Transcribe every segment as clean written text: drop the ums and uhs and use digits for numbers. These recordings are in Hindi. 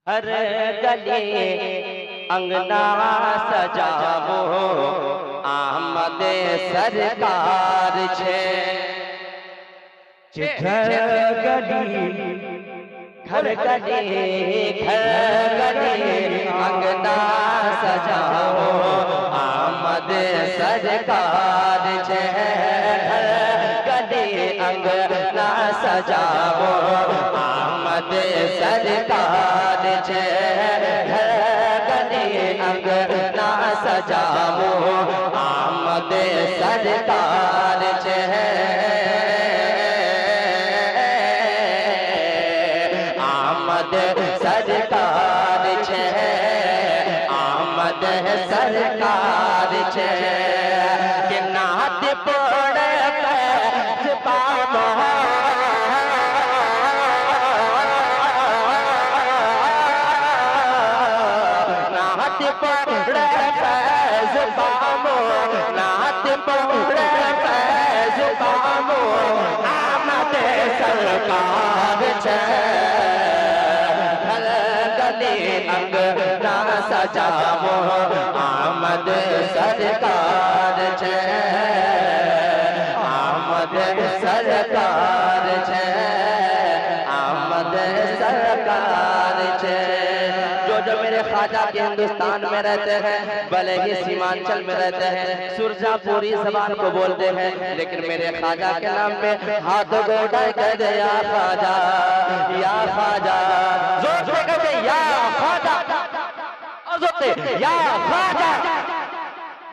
हर गली अंगना सजावो आमद सरकार छे। घर गली अंगना सजावो आमद सरकार छे। घर गली अंगना सजावो आमद सरकार छे। घर गली अंगना सजावो आमद सरकार छे। आमद सरकार छे। आमद सरकार छे। के नात पड़े पैज पामो नात पड़े पैज पामो नात पड़े पैज पामो आमद सरकार छे। अंगना सजावो आमद सरकार छे। आमद सरकार छे। आमद सरकार छे। जो मेरे ख्वाजा के हिंदुस्तान में रहते हैं, भले ही सीमांचल में रहते हैं, सुरजापुरी जबान को बोलते हैं, लेकिन मेरे ख्वाजा के नाम पे हाथ गोड़ा कह दे या ख्वाजा, या ख्वाजा, जोर से कह दे या ख्वाजा, या ख्वाजा।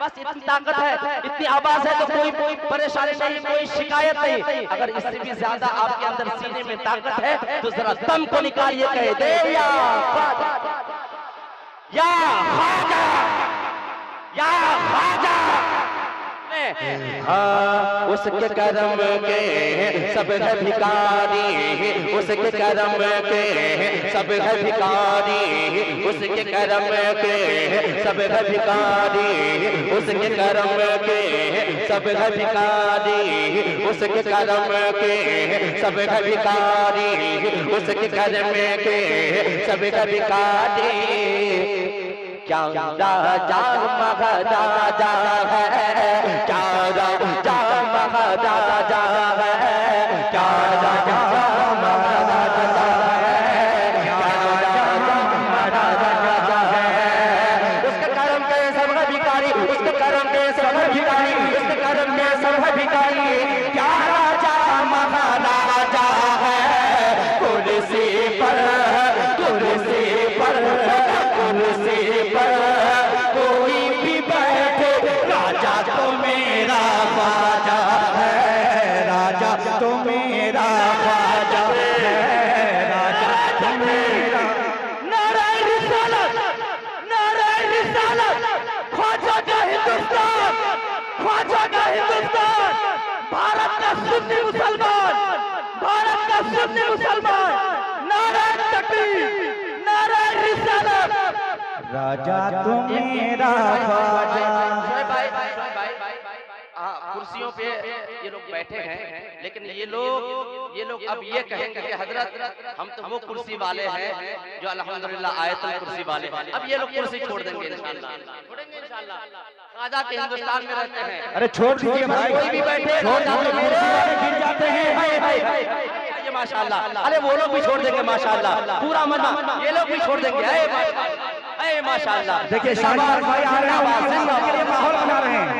बस इतनी ताकत है, इतनी आवाज है, तो कोई परेशानी नहीं, कोई शिकायत नहीं। अगर इससे भी ज्यादा आपके अंदर सीने में ताकत है तो जरा दम को निकालिए, कह दे या ख्वाजा, या ख्वाजा, या ख्वाजा। हाँ, उसके करम के सब है भिखारी, उसके करम के सब है भिखारी, उसके करम के सब है भिखारी, उसके करम के सब है भिखारी, उसके करम के सब है भिखारी, उसके करम के सब है भिखारी। क्या राजा महाराजा है, क्या राजा महाराजा है, क्या राजा महाराजा है, क्या राजा महाराजा है। उसके कर्म के सब है भिखारी, उसके कर्म के सब है भिखारी, उसके कर्म के सब है भिखारी। क्या राजा महाराजा है, कुर्सी पर, कुर्सी पर, कुर्सी पर कोई भी बैठे, राजा तो मेरा ख्वाजा है, राजा तो मेरा ख्वाजा है, राजा तो मेरा। नारे रिसालत, नारे रिसालत, ख्वाजा का हिंदुस्तान, ख्वाजा का हिंदुस्तान, भारत का सुन्नी मुसलमान, भारत का सुन्नी मुसलमान। नारे तकबीर, नारे रिसालत, राजा तो मेरा ख्वाजा। कुर्सियों पे ये लोग बैठे हैं, लेकिन ये लोग अब ये कहेंगे कि हजरत हम तो वो कुर्सी वाले हैं जो अल्हम्दुलिल्लाह आयतुल कुर्सी वाले हैं। अब ये लोग कुर्सी छोड़ देंगे इंशाअल्लाह, छोड़ेंगे इंशाअल्लाह। ख्वाजा के हिंदुस्तान में रहते हैं। अरे छोड़ दीजिए भाई, कोई भी बैठे छोड़ दो, गिर जाते हैं। ये माशाअल्लाह, अरे वो लोग भी छोड़ देंगे माशाअल्लाह, पूरा मना, ये लोग भी छोड़ देंगे। अरे माशाअल्लाह, देखिए शाबाश भाई आ रहे हैं, माहौल बना रहे हैं।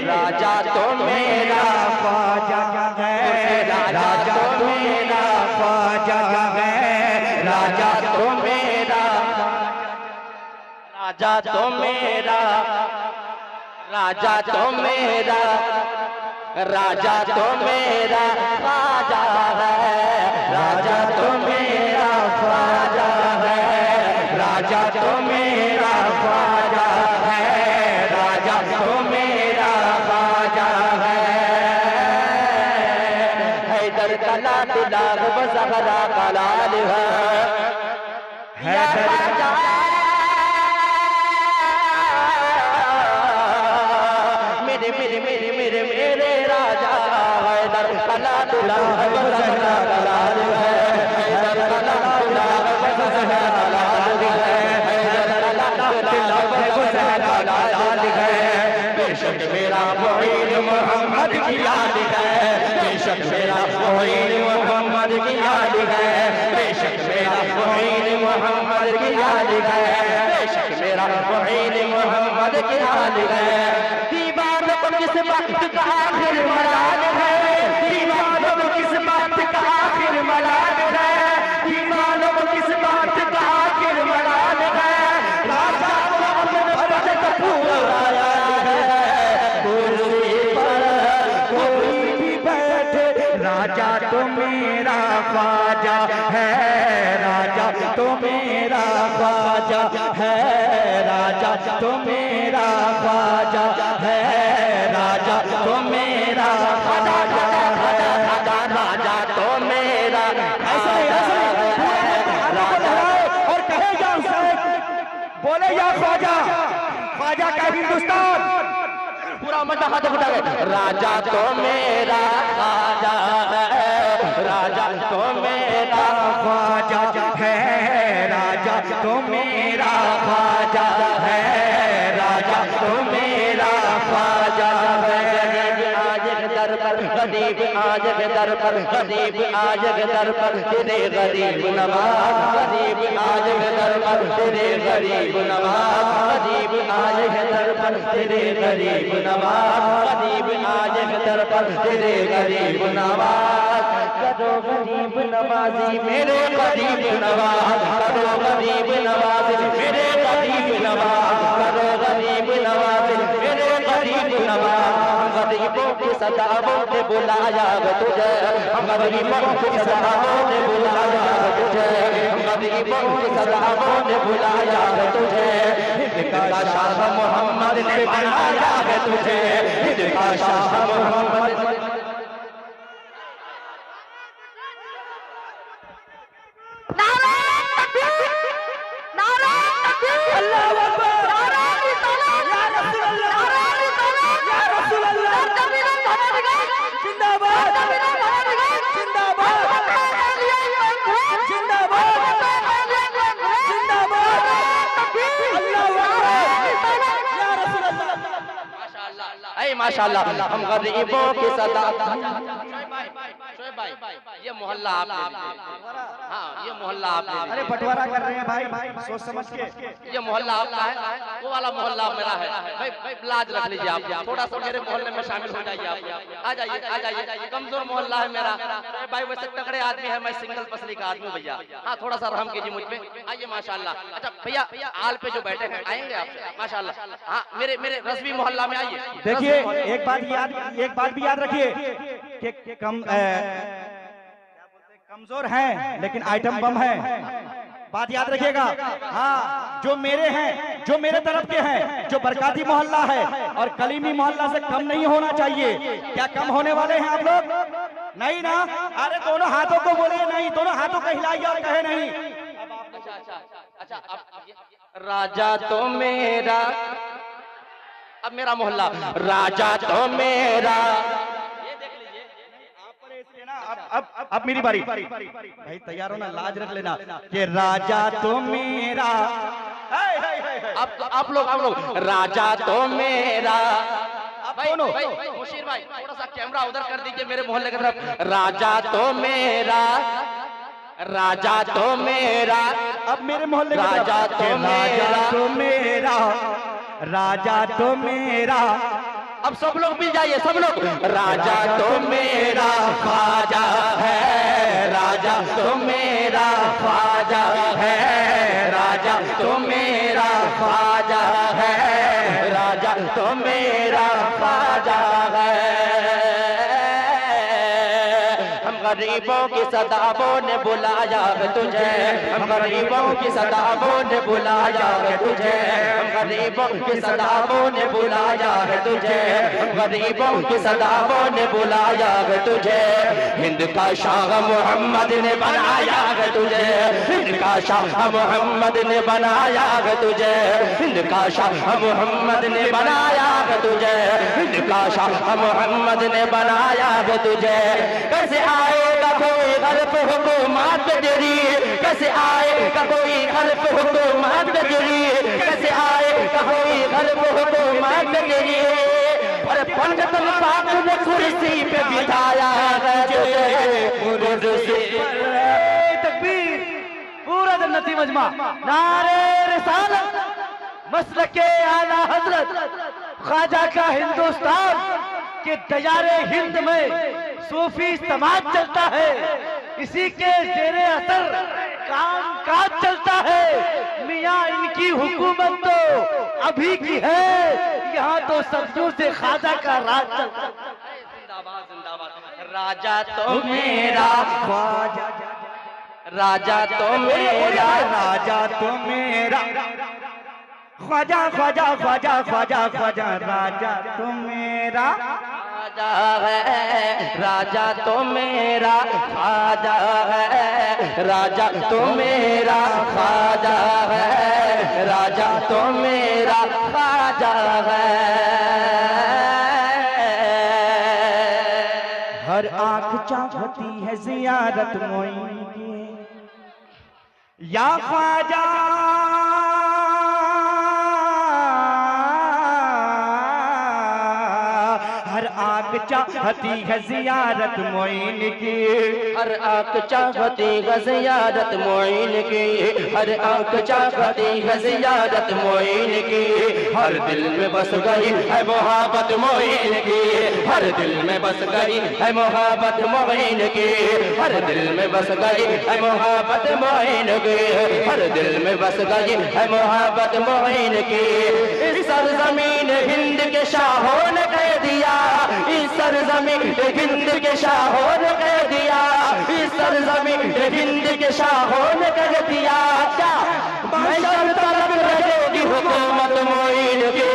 राजा तो मेरा ख्वाजा है, राजा तो मेरा ख्वाजा है, राजा तो मेरा, राजा तो मेरा, राजा तो मेरा, राजा तो मेरा ख्वाजा है, राजा तो मेरा ख्वाजा है, राजा तो मेरा ख्वाजा है, राजा तो मेरा ख्वाजा है। हैदर का लाल लाल ज़हरा का लाल है ख्वाजा, मेरे मेरे मेरे मेरे मेरे राजा हैदर का लाल लाल ज़हरा का लाल है, हैदर का लाल लाल ज़हरा का लाल खालिक है, बेशक मेरा मुईन मोहम्मद के खालिक है। दीवानों को किस बात का आखिर मलाल है, दीवानों को किस बात का आखिर मलाल है, दीवानों को किस बात का आखिर मलाल है। राजा को अपने फर्ज का पूरा है, कुर्सी पर कोई भी बैठे, राजा तो मेरा ख्वाजा है, राजा तो मेरा ख्वाजा है, राजा तो मेरा ख्वाजा है, राजा तो मेरा ख्वाजा है, राजा तो मेरा और कहेगा बोले या ख्वाजा, ख्वाजा का हिंदुस्तान पूरा मजा हाथ उठा के, राजा तो मेरा ख्वाजा है, राजा तो मेरा ख्वाजा है, राजा तो मेरा ख्वाजा है, राजा तो मेरा ख्वाजा है। आज के दर पर गरीब, आज के दर पर गरीब, आज के दर पर तेरे गरीब नवाज, गरीब आज के दर पर तेरे गरीब नवाज, गरीब आज के दर पर तेरे गरीब नवाज, गरीब आज के दर पर तेरे गरीब नवाज। करो गरीब नवाजी मेरे गरीब नवाज, करो गरीब नवाजी मेरे गरीब नवाज, करो गरीब नवाजी मेरे गरीब नवाज। गरीबों की सदाओं ने बुलाया तुझे, गरीबों की सदाओं ने बुलाया तुझे, गरीबों की सदाओं ने बुलाया तुझे। हिंद का शाह मोहम्मद ने बनाया है तुझे, हिंद का शाह मोहम्मद। माशाअल्लाह हम गरीबों की सदा। शोएब भाई ये मोहल्ला आपने, हाँ ये मोहल्ला आपने, अरे बंटवारा कर रहे हैं भाई सोच समझ के। ये मोहल्ला आपका है, वो वाला मोहल्ला मेरा है। भाई लाज रख लीजिए आप, थोड़ा सा मेरे मोहल्ले में शामिल हो जाइए आप। आ जाइए आ जाइए, कमजोर मोहल्ला है मेरा भाई, वैसे तगड़े आदमी है, मैं सिंगल पसली का आदमी भैया। हाँ थोड़ा सा रहम कीजिए मुझ पे, आइए माशाअल्लाह। अच्छा भैया आल पे जो बैठे हैं आएंगे आपसे माशाअल्लाह। हाँ मेरे रसवी मोहल्ला में आइए। देखिए एक बात भी याद रखिए कि कमजोर हैं लेकिन आइटम बम है, बात याद रखिएगा। हाँ जो मेरे हैं, जो मेरे तरफ के हैं, जो बरकाती मोहल्ला है और कलीमी मोहल्ला से कम नहीं होना चाहिए। क्या कम होने वाले हैं आप लोग? नहीं ना? अरे दोनों हाथों को बोले नहीं, दोनों हाथों को हिलाइए और कहे नहीं। अच्छा राजा तो मेरा, अब मेरा मोहल्ला राजा तो मेरा, ये देख लीजिए। अब मेरी बारी भाई, तैयार हो ना? लाज रख लेना कि राजा तो मेरा। अब आप लोग राजा तो मेरा। भाई मुशीर भाई थोड़ा सा कैमरा उधर कर दीजिए मेरे मोहल्ले की तरफ। राजा तो मेरा, राजा तो मेरा। अब मेरे मोहल्ले राजा तो मेरा, राजा तो मेरा। अब सब लोग मिल जाइए, सब लोग। राजा तो मेरा ख्वाजा है, राजा तो मेरा ख्वाजा है, राजा तो मेरा ख्वाजा है, राजा तो मेरा ख्वाजा है। गरीबों की सदाओं ने बुलाया है तुझे, हम गरीबों की सदाओं ने बुलाया है तुझे, हम गरीबों की सदाओं ने बुलाया है तुझे, हम गरीबों की सदाओं ने बुलाया है तुझे। हिंद का शाह मोहम्मद ने बनाया है तुझे, हिंद का शाह मोहम्मद ने बनाया है तुझे, हिंद का शाह मोहम्मद ने बनाया है तुझे, हिंद का शाह मोहम्मद ने बनाया है तुझे। कैसे आएगा कोई गल्फ हुकूमत तेरी, कैसे आएगा कोई गल्फ हुकूमत तेरी, कैसे आएगा कोई गल्फ हुकूमत तेरी। अरे पंडित पाक ने कुर्सी पे बिठाया है तुझे, कुर्सी पर तकबीर, पूरा नसीम मजमा, नारे रिसालत, मसलके आला हजरत, ख्वाजा का हिंदुस्तान के दयारे हिंद में सूफी समाज चलता है, इसी के जेरे असर काम काज चलता है। मियाँ इनकी हुकूमत तो अभी की है, यहाँ तो सदियों से ख्वाजा का राज चलता है। जिंदाबाद जिंदाबाद। राजा तो मेरा ख्वाजा, राजा तो मेरा, राजा तो मेरा, ख्वाजा ख्वाजा ख्वाजा ख्वाजा ख्वाजा, राजा तो मेरा राजा है, राजा तो मेरा ख्वाजा है, राजा तो मेरा ख्वाजा है, राजा तो मेरा ख्वाजा है। हर आंख चाहती है जियारत मोइन की, या ख्वाजा हर आंख चाहती है जियारत मोइन की, हर आंख चाहती है जियारत मोइन की, हर आंख चाहती है जियारत मोइन की, हर दिल में बस गई है मोहब्बत मोइन की, हर दिल में बस गई है मोहब्बत मोइन की, हर दिल में बस गई है मोहब्बत मोइन की, हर दिल में बस गई है मोहब्बत मोइन की। इस सरजमीन हिंद के शाहों ने कह दिया, इस सरजमीन हिंद के शाहों ने कह दिया, इस सरजमीन हिंद के शाहों ने कह दिया, क्या महशर तलब रहेगी हुकूमत मोइन की,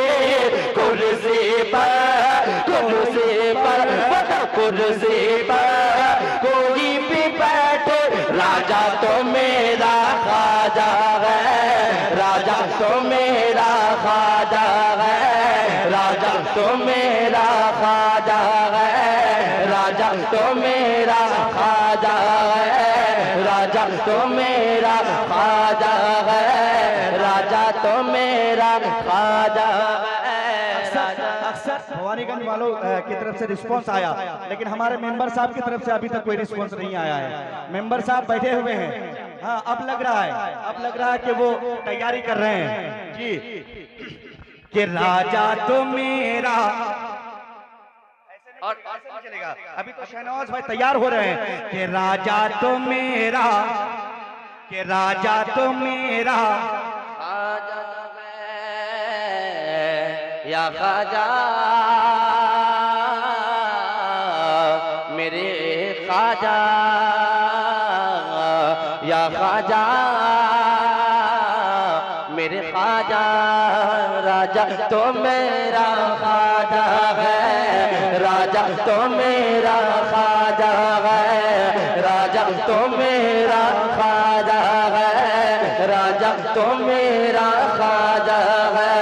कुर्सी पर, कुर्सी पर, कुर्सी पर कोई भी बैठे, राजा तो मेरा ख्वाजा है, राजा तो मेरा ख्वाजा है, राजा तो मेरा ख्वाजा है, राजा तो मेरा ख्वाजा है, राजा तो मेरा ख्वाजा है, राजा तो मेरा ख्वाजा है। अक्सर भवानीगंज वालों की तरफ से रिस्पांस आया, लेकिन हमारे मेंबर साहब की तरफ से अभी तक कोई रिस्पांस नहीं आया है। मेंबर साहब बैठे हुए हैं, हाँ अब लग रहा है, अब लग रहा है कि वो तैयारी कर रहे हैं जी, कि राजा तो मेरा, और ऐसे नहीं चलेगा, अभी तो शहनवाज भाई तैयार हो रहे हैं कि राजा तो मेरा, कि राजा तो मेरा ख्वाजा है या ख्वाजा, मेरे ख्वाजा या ख्वाजा, मेरे ख्वाजा, राजा तो मेरा ख्वाजा है, राजा तो मेरा ख्वाजा है, राजा तो मेरा ख्वाजा है, राजा तो मेरा ख्वाजा है।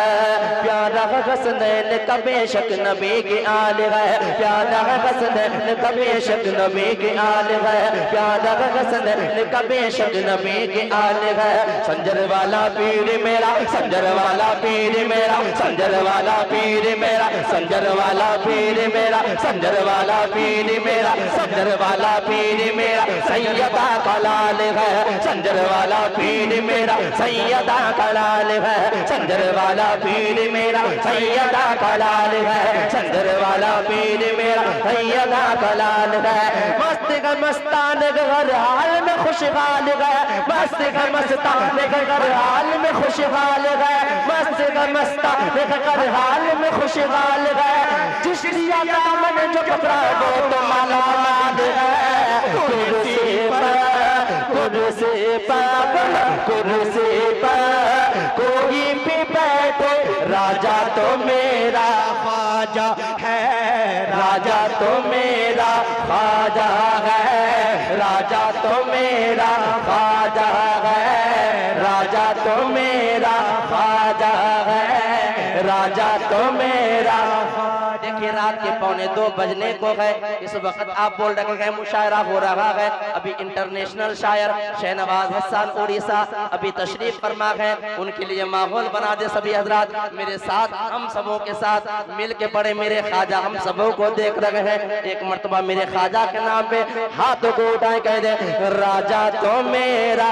प्यारा हसनैन का बेशक नबी के आल है, प्यारा हसनैन का बेशक नबी के आल है, प्यारा हसनैन का बेशक नबी के आल है। संजर वाला पीर मेरा, संजर वाला पीर मेरा, संजर वाला पीर मेरा, संजर वाला पीर मेरा, संजर वाला पीर मेरा, संजर वाला पीर मेरा, सैयदा का लाल है, संजर वाला पीर मेरा, सैयदा का लाल है, संजर वाला पीर मेरा, सैयदा का लाल है, संजर वाला पीर मेरा, सैयदा का लाल है। मस्त का मस्तान हर हाल में खुशहाल है, मस्त का मस्तान हर हाल में खुशहाल है, मस्त का मस्तान हर हाल में खुशहाल है। चिश्तिया दामन जो पकड़ा वो तो मालामाल है, कुर्सी पर, कुर्सी पर, कुर्सी पर कोई भी बैठे, राजा तो मेरा ख्वाजा है, राजा तो मेरा ख्वाजा है, राजा तो मेरा ख्वाजा है, राजा तो मेरा ख्वाजा है, राजा तो मेरा। देखिए रात के 1:45 बजने को है, इस वक्त आप बोल रहे हैं मुशायरा हो रहा है। अभी इंटरनेशनल शायर शहनवाज हसन उड़ीसा अभी तशरीफ फरमा है, उनके लिए माहौल बना दे सभी हजरात। मेरे साथ हम सबों के साथ मिल के पड़े मेरे ख्वाजा हम सबों को देख रहे हैं। एक मर्तबा मेरे ख्वाजा के नाम पे हाथों को उठाए कह दे, राजा तो मेरा,